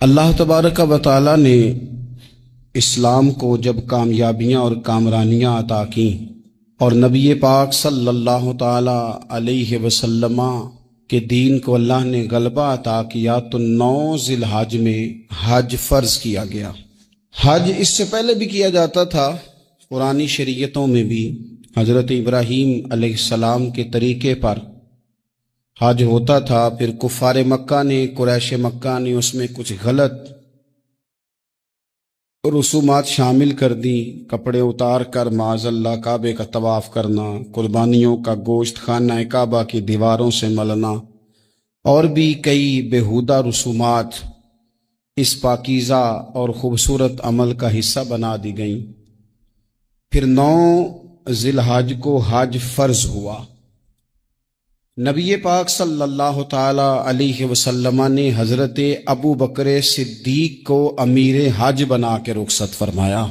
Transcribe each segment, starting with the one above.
اللہ تبارک و تعالی نے اسلام کو جب کامیابیاں اور کامرانیاں عطا کیں اور نبی پاک صلی اللہ تعالی علیہ وسلم کے دین کو اللہ نے غلبہ عطا کیا تو 9 ذی الحج میں حج فرض کیا گیا۔ حج اس سے پہلے بھی کیا جاتا تھا، قرآنی شریعتوں میں بھی حضرت ابراہیم علیہ السلام کے طریقے پر حج ہوتا تھا۔ پھر کفار مکہ نے، قریش مکہ نے اس میں کچھ غلط رسومات شامل کر دی، کپڑے اتار کر معاذ اللہ کعبے کا طواف کرنا، قربانیوں کا گوشت خانہ کعبہ کی دیواروں سے ملنا، اور بھی کئی بیہودہ رسومات اس پاکیزہ اور خوبصورت عمل کا حصہ بنا دی گئیں۔ پھر 9 ذی الحج کو حج فرض ہوا۔ نبی پاک صلی اللہ تعالی علیہ وسلم نے حضرت ابو بکر صدیق کو امیر حج بنا کے رخصت فرمایا۔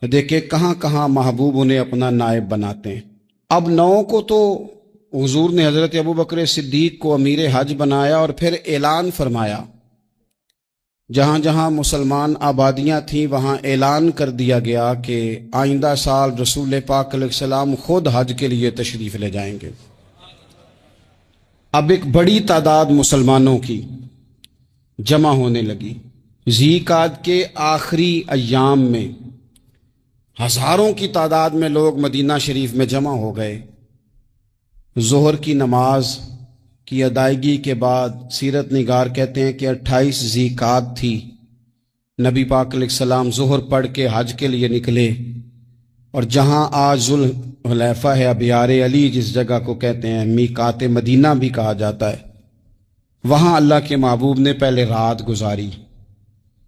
دیکھیں کہاں کہاں محبوب انہیں اپنا نائب بناتے ہیں۔ اب 9 کو تو حضور نے حضرت ابو بکر صدیق کو امیر حج بنایا اور پھر اعلان فرمایا، جہاں جہاں مسلمان آبادیاں تھیں وہاں اعلان کر دیا گیا کہ آئندہ سال رسول پاک علیہ السلام خود حج کے لیے تشریف لے جائیں گے۔ اب ایک بڑی تعداد مسلمانوں کی جمع ہونے لگی۔ ذی قعدہ کے آخری ایام میں ہزاروں کی تعداد میں لوگ مدینہ شریف میں جمع ہو گئے۔ ظہر کی نماز کی ادائیگی کے بعد سیرت نگار کہتے ہیں کہ 28 ذی قعدہ تھی، نبی پاک علیہ السلام ظہر پڑھ کے حج کے لیے نکلے، اور جہاں آج ذوالحلیفہ ہے، ابیار علی جس جگہ کو کہتے ہیں، میقات مدینہ بھی کہا جاتا ہے، وہاں اللہ کے محبوب نے پہلے رات گزاری۔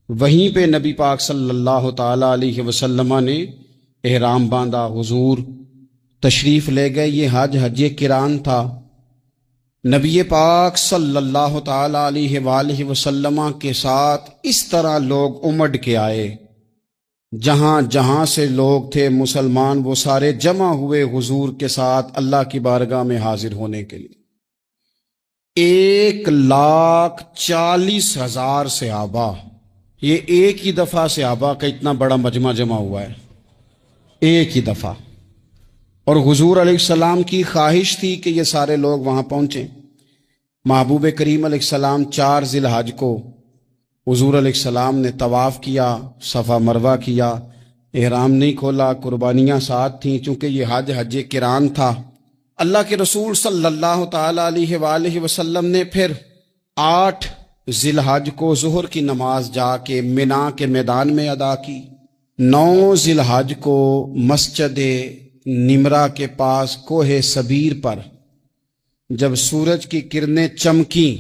وہیں پہ نبی پاک صلی اللہ تعالی علیہ وسلم نے احرام باندھا، حضور تشریف لے گئے۔ یہ حج قران تھا۔ نبی پاک صلی اللہ تعالی علیہ وآلہ وسلم کے ساتھ اس طرح لوگ امڑ کے آئے، جہاں جہاں سے لوگ تھے مسلمان وہ سارے جمع ہوئے حضور کے ساتھ اللہ کی بارگاہ میں حاضر ہونے کے لیے۔ 1,40,000 صحابہ، یہ ایک ہی دفعہ صحابہ کا اتنا بڑا مجمع جمع ہوا ہے، ایک ہی دفعہ۔ اور حضور علیہ السلام کی خواہش تھی کہ یہ سارے لوگ وہاں پہنچیں۔ محبوب کریم علیہ السلام 4 ذی الحج کو حضور علیہ السلام نے طواف کیا، صفا مروہ کیا، احرام نہیں کھولا، قربانیاں ساتھ تھیں، چونکہ یہ حج قران تھا۔ اللہ کے رسول صلی اللہ تعالی علیہ وآلہ وسلم نے پھر 8 ذی الحج کو ظہر کی نماز جا کے منا کے میدان میں ادا کی۔ 9 ذی الحج کو مسجد نمرہ کے پاس کوہ صبیر پر جب سورج کی کرنیں چمکیں،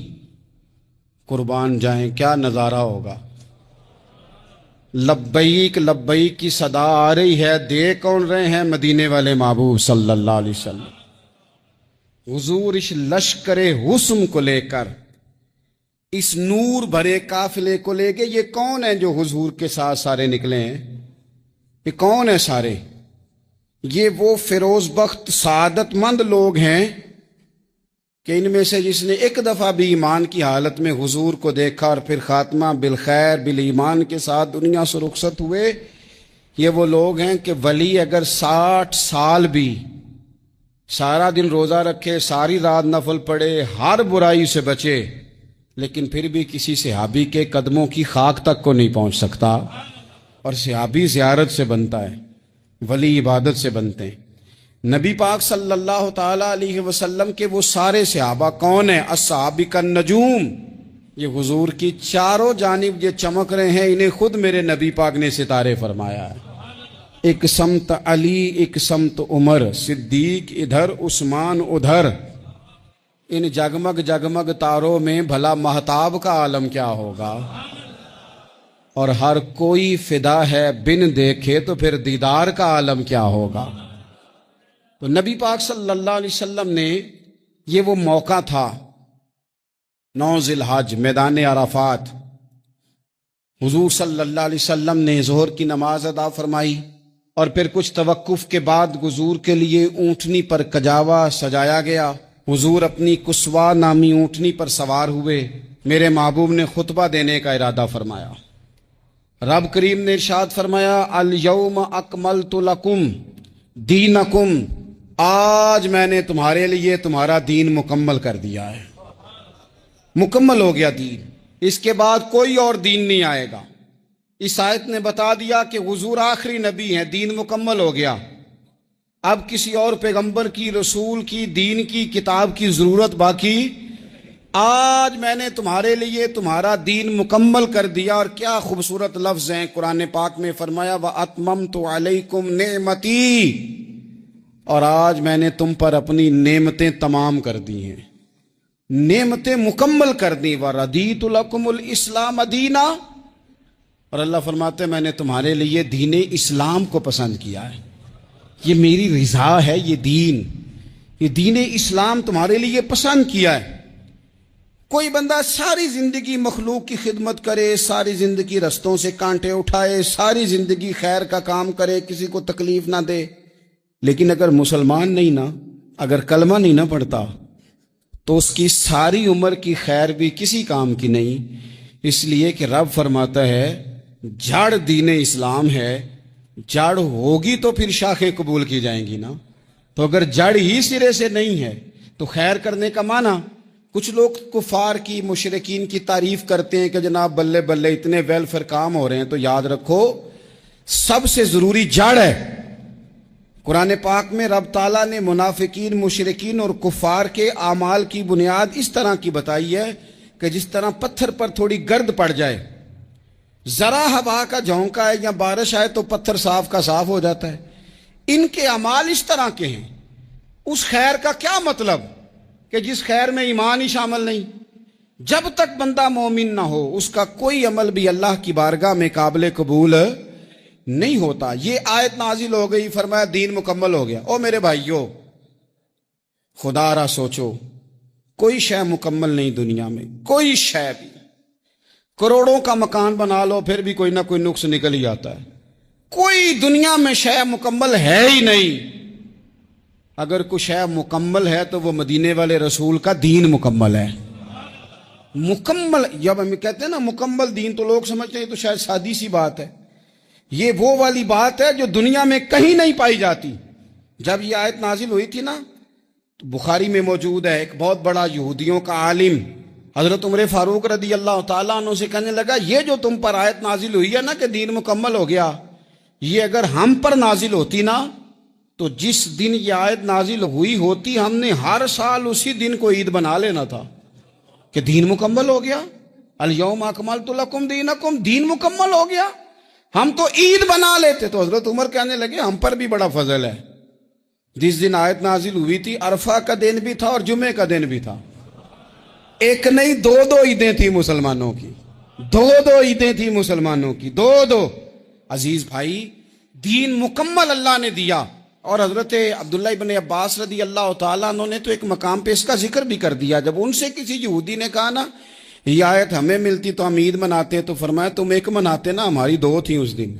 قربان جائیں کیا نظارہ ہوگا۔ لبیک لبیک کی صدا آ رہی ہے، دے کون رہے ہیں؟ مدینے والے محبوب صلی اللہ علیہ وسلم۔ حضور اس لشکر حسن کو لے کر، اس نور بھرے قافلے کو لے کے، یہ کون ہیں جو حضور کے ساتھ سارے نکلے ہیں؟ یہ کون ہیں سارے؟ یہ وہ فیروز بخت سعادت مند لوگ ہیں کہ ان میں سے جس نے ایک دفعہ بھی ایمان کی حالت میں حضور کو دیکھا اور پھر خاتمہ بالخیر بالایمان کے ساتھ دنیا سے رخصت ہوئے، یہ وہ لوگ ہیں کہ ولی اگر 60 سال بھی سارا دن روزہ رکھے، ساری رات نفل پڑھے، ہر برائی سے بچے، لیکن پھر بھی کسی صحابی کے قدموں کی خاک تک کو نہیں پہنچ سکتا۔ اور صحابی زیارت سے بنتا ہے، ولی عبادت سے بنتے ہیں۔ نبی پاک صلی اللہ تعالی علیہ وسلم کے وہ سارے صحابہ کون ہیں؟ الصحابہ النجوم، یہ حضور کی چاروں جانب یہ چمک رہے ہیں، انہیں خود میرے نبی پاک نے ستارے فرمایا ہے۔ ایک سمت علی، ایک سمت عمر، صدیق ادھر، عثمان ادھر۔ ان جگمگ جگمگ تاروں میں بھلا مہتاب کا عالم کیا ہوگا؟ اور ہر کوئی فدا ہے بن دیکھے تو پھر دیدار کا عالم کیا ہوگا؟ تو نبی پاک صلی اللہ علیہ وسلم نے یہ وہ موقع تھا، 9 ذی الحج میدان عرفات، حضور صلی اللہ علیہ وسلم نے ظہر کی نماز ادا فرمائی اور پھر کچھ توقف کے بعد حضور کے لیے اونٹنی پر کجاوا سجایا گیا۔ حضور اپنی کسوا نامی اونٹنی پر سوار ہوئے، میرے محبوب نے خطبہ دینے کا ارادہ فرمایا. رب کریم نے ارشاد فرمایا الیوم اکملت لکم دینکم، آج میں نے تمہارے لیے تمہارا دین مکمل کر دیا ہے. مکمل ہو گیا دین، اس کے بعد کوئی اور دین نہیں آئے گا. اس آیت نے بتا دیا کہ حضور آخری نبی ہیں، دین مکمل ہو گیا. اب کسی اور پیغمبر کی، رسول کی، دین کی، کتاب کی ضرورت باقی. آج میں نے تمہارے لیے تمہارا دین مکمل کر دیا. اور کیا خوبصورت لفظ ہیں قرآن پاک میں فرمایا وَأَتْمَمْتُ عَلَيْكُمْ نِعْمَتِي، اور آج میں نے تم پر اپنی نعمتیں تمام کر دی ہیں، نعمتیں مکمل کر دی. وَرَضِيتُ لَكُمُ الْإِسْلَامَ دِينًا، اور اللہ فرماتے ہیں میں نے تمہارے لیے دین اسلام کو پسند کیا ہے. یہ میری رضا ہے، یہ دین اسلام تمہارے لیے پسند کیا ہے. کوئی بندہ ساری زندگی مخلوق کی خدمت کرے، ساری زندگی رستوں سے کانٹے اٹھائے، ساری زندگی خیر کا کام کرے، کسی کو تکلیف نہ دے، لیکن اگر مسلمان نہیں نا، اگر کلمہ نہیں نہ پڑھتا، تو اس کی ساری عمر کی خیر بھی کسی کام کی نہیں. اس لیے کہ رب فرماتا ہے جڑ دین اسلام ہے، جڑ ہوگی تو پھر شاخیں قبول کی جائیں گی نا. تو اگر جڑ ہی سرے سے نہیں ہے تو خیر کرنے کا معنی. کچھ لوگ کفار کی، مشرکین کی تعریف کرتے ہیں کہ جناب بلے بلے اتنے ویلفیئر کام ہو رہے ہیں. تو یاد رکھو سب سے ضروری جڑ ہے. قرآن پاک میں رب تعالیٰ نے منافقین، مشرکین اور کفار کے اعمال کی بنیاد اس طرح کی بتائی ہے کہ جس طرح پتھر پر تھوڑی گرد پڑ جائے، ذرا ہوا کا جھونکا ہے یا بارش آئے تو پتھر صاف کا صاف ہو جاتا ہے. ان کے اعمال اس طرح کے ہیں. اس خیر کا کیا مطلب کہ جس خیر میں ایمان ہی شامل نہیں. جب تک بندہ مومن نہ ہو اس کا کوئی عمل بھی اللہ کی بارگاہ میں قابل قبول نہیں ہوتا. یہ آیت نازل ہو گئی، فرمایا دین مکمل ہو گیا. او میرے بھائیو، خدا را سوچو، کوئی شے مکمل نہیں دنیا میں، کوئی شے بھی. کروڑوں کا مکان بنا لو پھر بھی کوئی نہ کوئی نقص نکل ہی آتا ہے. کوئی دنیا میں شے مکمل ہے ہی نہیں. اگر کوئی شے مکمل ہے تو وہ مدینے والے رسول کا دین مکمل ہے. مکمل، جب ہم کہتے ہیں نا مکمل دین تو لوگ سمجھتے ہیں تو شاید سادی سی بات ہے. یہ وہ والی بات ہے جو دنیا میں کہیں نہیں پائی جاتی. جب یہ آیت نازل ہوئی تھی نا تو بخاری میں موجود ہے، ایک بہت بڑا یہودیوں کا عالم حضرت عمر فاروق رضی اللہ تعالیٰ عنہ سے کہنے لگا یہ جو تم پر آیت نازل ہوئی ہے نا کہ دین مکمل ہو گیا، یہ اگر ہم پر نازل ہوتی نا تو جس دن یہ آیت نازل ہوئی ہوتی ہم نے ہر سال اسی دن کو عید بنا لینا تھا کہ دین مکمل ہو گیا. الیوم اکملت لکم دینکم، دین مکمل ہو گیا. ہم تو عید بنا لیتے. تو حضرت عمر کہنے لگے ہم پر بھی بڑا فضل ہے. جس دن آیت نازل ہوئی تھی عرفہ کا دن بھی تھا اور جمعے کا دن بھی تھا. ایک نہیں دو عیدیں تھی مسلمانوں کی، دو عیدیں تھی مسلمانوں کی، دو. عزیز بھائی، دین مکمل اللہ نے دیا. اور حضرت عبداللہ ابن عباس رضی اللہ تعالیٰ عنہ نے تو ایک مقام پہ اس کا ذکر بھی کر دیا. جب ان سے کسی یہودی نے کہا نا یہ آیت ہمیں ملتی تو ہم عید مناتے، تو فرمایا تم ایک مناتے نا، ہماری دو تھیں اس دن.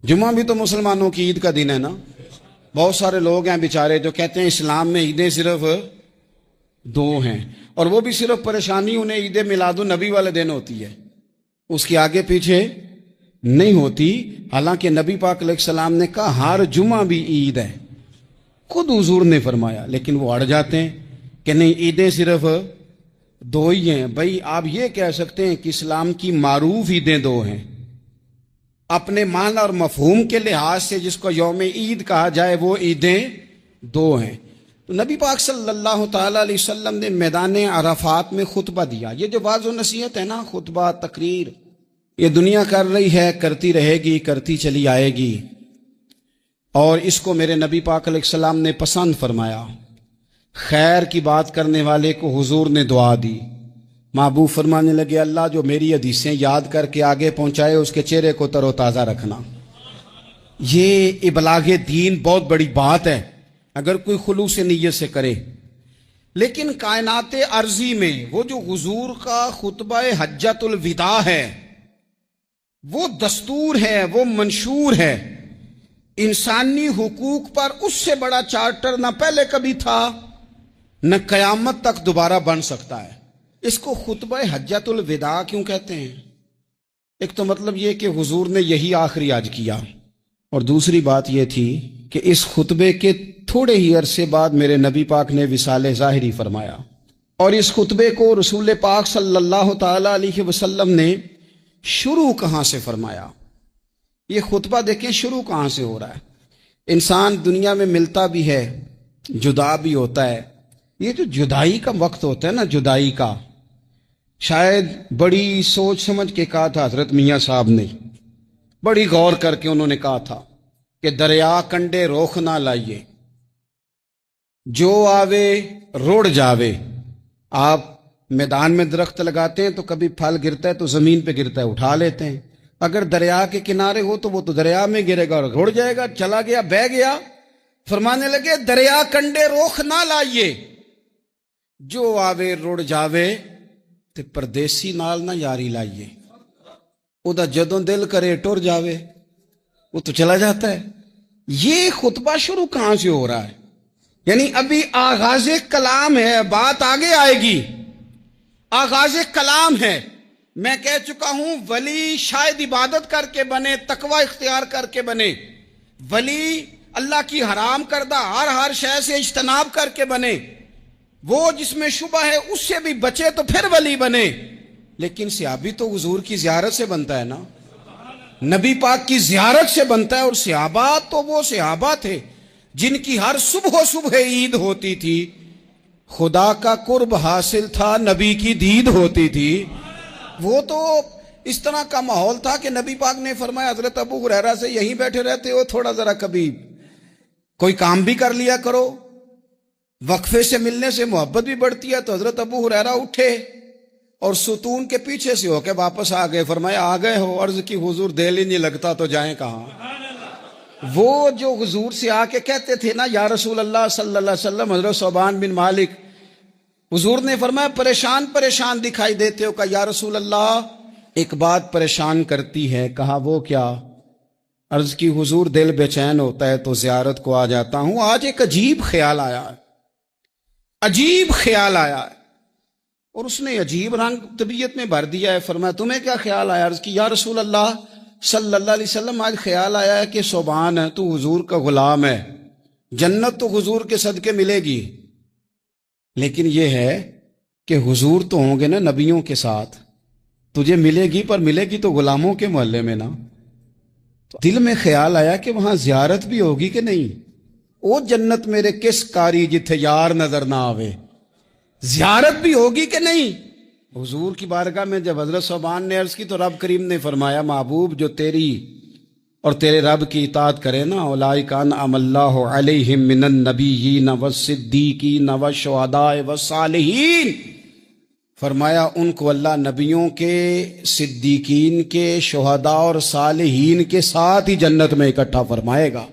جمعہ بھی تو مسلمانوں کی عید کا دن ہے نا. بہت سارے لوگ ہیں بیچارے جو کہتے ہیں اسلام میں عیدیں صرف دو ہیں، اور وہ بھی صرف پریشانی انہیں عید میلاد النبی والے دن ہوتی ہے، اس کے آگے پیچھے نہیں ہوتی. حالانکہ نبی پاک علیہ السلام نے کہا ہر جمعہ بھی عید ہے، خود حضور نے فرمایا، لیکن وہ اڑ جاتے ہیں کہ نہیں عیدیں صرف دو ہی ہیں. بھائی آپ یہ کہہ سکتے ہیں کہ اسلام کی معروف عیدیں دو ہیں، اپنے معنی اور مفہوم کے لحاظ سے جس کو یوم عید کہا جائے وہ عیدیں دو ہیں. تو نبی پاک صلی اللہ تعالیٰ علیہ وسلم نے میدان عرفات میں خطبہ دیا. یہ جو واعظ و نصیحت ہے نا، خطبہ، تقریر، یہ دنیا کر رہی ہے، کرتی رہے گی، کرتی چلی آئے گی. اور اس کو میرے نبی پاک علیہ السلام نے پسند فرمایا. خیر کی بات کرنے والے کو حضور نے دعا دی. محبوب فرمانے لگے اللہ جو میری حدیثیں یاد کر کے آگے پہنچائے اس کے چہرے کو تر و تازہ رکھنا. یہ ابلاغ دین بہت بڑی بات ہے اگر کوئی خلوص نیت سے کرے. لیکن کائنات ارضی میں وہ جو حضور کا خطبہ حجۃ الوداع ہے، وہ دستور ہے، وہ منشور ہے. انسانی حقوق پر اس سے بڑا چارٹر نہ پہلے کبھی تھا نہ قیامت تک دوبارہ بن سکتا ہے. اس کو خطبہ حجۃ الوداع کیوں کہتے ہیں؟ ایک تو مطلب یہ کہ حضور نے یہی آخری آج کیا، اور دوسری بات یہ تھی کہ اس خطبے کے تھوڑے ہی عرصے بعد میرے نبی پاک نے وصال ظاہری فرمایا، اور اس خطبے کو رسول پاک صلی اللہ تعالی علیہ وسلم نے شروع کہاں سے فرمایا؟ یہ خطبہ دیکھیں شروع کہاں سے ہو رہا ہے۔ انسان دنیا میں ملتا بھی ہے، جدا بھی ہوتا ہے، یہ جو جدائی کا وقت ہوتا ہے نا، جدائی کا، شاید بڑی سوچ سمجھ کے کہا تھا حضرت میاں صاحب نے، بڑی غور کر کے انہوں نے کہا تھا کہ دریا کنڈے روخ نہ لائیے، جو آوے روڑ جاوے۔ آپ میدان میں درخت لگاتے ہیں تو کبھی پھل گرتا ہے تو زمین پہ گرتا ہے، اٹھا لیتے ہیں۔ اگر دریا کے کنارے ہو تو وہ تو دریا میں گرے گا اور رڑ جائے گا، چلا گیا، بہہ گیا۔ فرمانے لگے دریا کنڈے روخ نہ لائیے، جو آوے رڑ جاوے، تے پردیسی نال نہ یاری لائیے، او دا جدوں دل کرے ٹر جاوے، وہ تو چلا جاتا ہے۔ یہ خطبہ شروع کہاں سے ہو رہا ہے؟ یعنی ابھی آغاز کلام ہے، بات آگے آئے گی، آغاز کلام ہے۔ میں کہہ چکا ہوں ولی شاید عبادت کر کے بنے، تقوی اختیار کر کے بنے، ولی اللہ کی حرام کردہ ہر شے سے اجتناب کر کے بنے، وہ جس میں شبہ ہے اس سے بھی بچے تو پھر ولی بنے۔ لیکن صحابی تو حضور کی زیارت سے بنتا ہے نا، نبی پاک کی زیارت سے بنتا ہے، اور صحابہ تو وہ صحابہ تھے جن کی ہر صبح عید ہوتی تھی، خدا کا قرب حاصل تھا، نبی کی دید ہوتی تھی۔ وہ تو اس طرح کا ماحول تھا کہ نبی پاک نے فرمایا حضرت ابو ہریرہ سے یہیں بیٹھے رہتے ہو، تھوڑا ذرا کبھی کوئی کام بھی کر لیا کرو، وقفے سے ملنے سے محبت بھی بڑھتی ہے۔ تو حضرت ابو ہریرہ اٹھے اور ستون کے پیچھے سے ہو کے واپس آ گئے، فرمایا آ گئے ہو؟ عرض کی حضور دل ہی نہیں لگتا تو جائیں کہاں؟ وہ جو حضور سے آ کے کہتے تھے نا یا رسول اللہ صلی اللہ علیہ وسلم، حضرت صوبان بن مالک، حضور نے فرمایا پریشان پریشان دکھائی دیتے ہو، کہا یا رسول اللہ ایک بات پریشان کرتی ہے۔ کہا وہ کیا؟ عرض کی حضور دل بے چین ہوتا ہے تو زیارت کو آ جاتا ہوں، آج ایک عجیب خیال آیا ہے، عجیب خیال آیا ہے، اور اس نے عجیب رنگ طبیعت میں بھر دیا ہے۔ فرمایا تمہیں کیا خیال آیا؟ عرض کی یا رسول اللہ صلی اللہ علیہ وسلم آج خیال آیا ہے کہ صوبان ہے، تو حضور کا غلام ہے، جنت تو حضور کے صدقے ملے گی، لیکن یہ ہے کہ حضور تو ہوں گے نا نبیوں کے ساتھ، تجھے ملے گی پر ملے گی تو غلاموں کے محلے میں نا۔ تو دل میں خیال آیا کہ وہاں زیارت بھی ہوگی کہ نہیں؟ او جنت میرے کس کاری جتھے یار نظر نہ آوے، زیارت بھی ہوگی کہ نہیں؟ حضور کی بارگاہ میں جب حضرت صوبان نے عرض کی تو رب کریم نے فرمایا محبوب جو تیری اور تیرے رب کی اطاعت کرے نا، اولئک انعم اللہ علیہم من النبیین والصدیقین والشہداء والصالحین، فرمایا ان کو اللہ نبیوں کے، صدیقین کے، شہداء اور صالحین کے ساتھ ہی جنت میں اکٹھا فرمائے گا،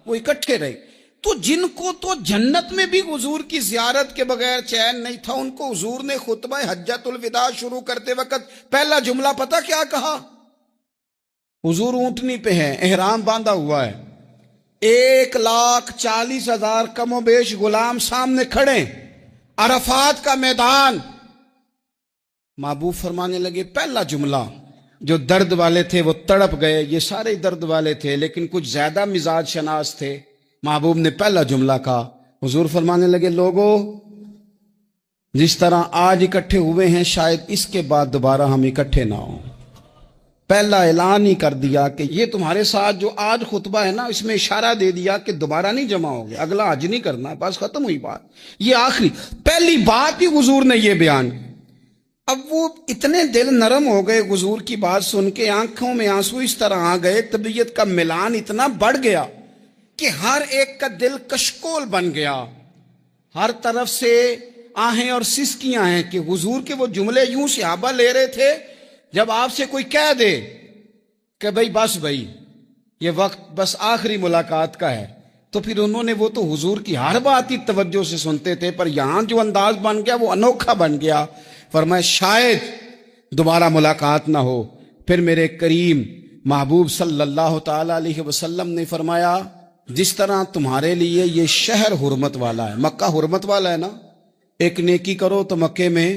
وہ اکٹھے رہے۔ تو جن کو تو جنت میں بھی حضور کی زیارت کے بغیر چین نہیں تھا، ان کو حضور نے خطبہ حجۃ الوداع شروع کرتے وقت پہلا جملہ پتہ کیا کہا؟ حضور اونٹنی پہ ہیں، احرام باندھا ہوا ہے، 1,40,000 کم و بیش غلام سامنے کھڑے، عرفات کا میدان۔ محبوب فرمانے لگے پہلا جملہ، جو درد والے تھے وہ تڑپ گئے، یہ سارے درد والے تھے لیکن کچھ زیادہ مزاج شناس تھے۔ محبوب نے پہلا جملہ کہا، حضور فرمانے لگے لوگو جس طرح آج اکٹھے ہوئے ہیں شاید اس کے بعد دوبارہ ہم اکٹھے نہ ہوں۔ پہلا اعلان ہی کر دیا کہ یہ تمہارے ساتھ جو آج خطبہ ہے نا، اس میں اشارہ دے دیا کہ دوبارہ نہیں جمع ہوگے، اگلا حج نہیں کرنا، بس ختم ہوئی بات، یہ آخری پہلی بات ہی حضور نے یہ بیان۔ اب وہ اتنے دل نرم ہو گئے حضور کی بات سن کے، آنکھوں میں آنسو اس طرح آ گئے، طبیعت کا ملان اتنا بڑھ گیا کہ ہر ایک کا دل کشکول بن گیا، ہر طرف سے آہیں اور سسکیاں ہیں کہ حضور کے وہ جملے یوں صحابہ لے رہے تھے جب آپ سے کوئی کہہ دے کہ بھائی یہ وقت بس آخری ملاقات کا ہے، تو پھر انہوں نے وہ تو حضور کی ہر بات ہی توجہ سے سنتے تھے، پر یہاں جو انداز بن گیا وہ انوکھا بن گیا۔ فرمایا شاید دوبارہ ملاقات نہ ہو۔ پھر میرے کریم محبوب صلی اللہ تعالی علیہ وسلم نے فرمایا جس طرح تمہارے لیے یہ شہر حرمت والا ہے، مکہ حرمت والا ہے نا، ایک نیکی کرو تو مکے میں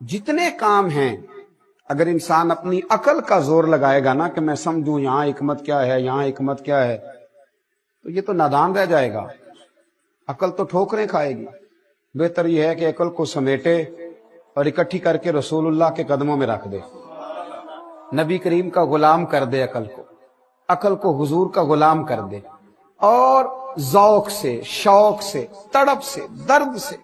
جتنے کام ہیں اگر انسان اپنی عقل کا زور لگائے گا نا کہ میں سمجھوں یہاں حکمت کیا ہے، یہاں حکمت کیا ہے، تو یہ تو نادان رہ جائے گا، عقل تو ٹھوکریں کھائے گی۔ بہتر یہ ہے کہ عقل کو سمیٹے اور اکٹھی کر کے رسول اللہ کے قدموں میں رکھ دے، نبی کریم کا غلام کر دے، عقل کو حضور کا غلام کر دے، اور ذوق سے، شوق سے، تڑپ سے، درد سے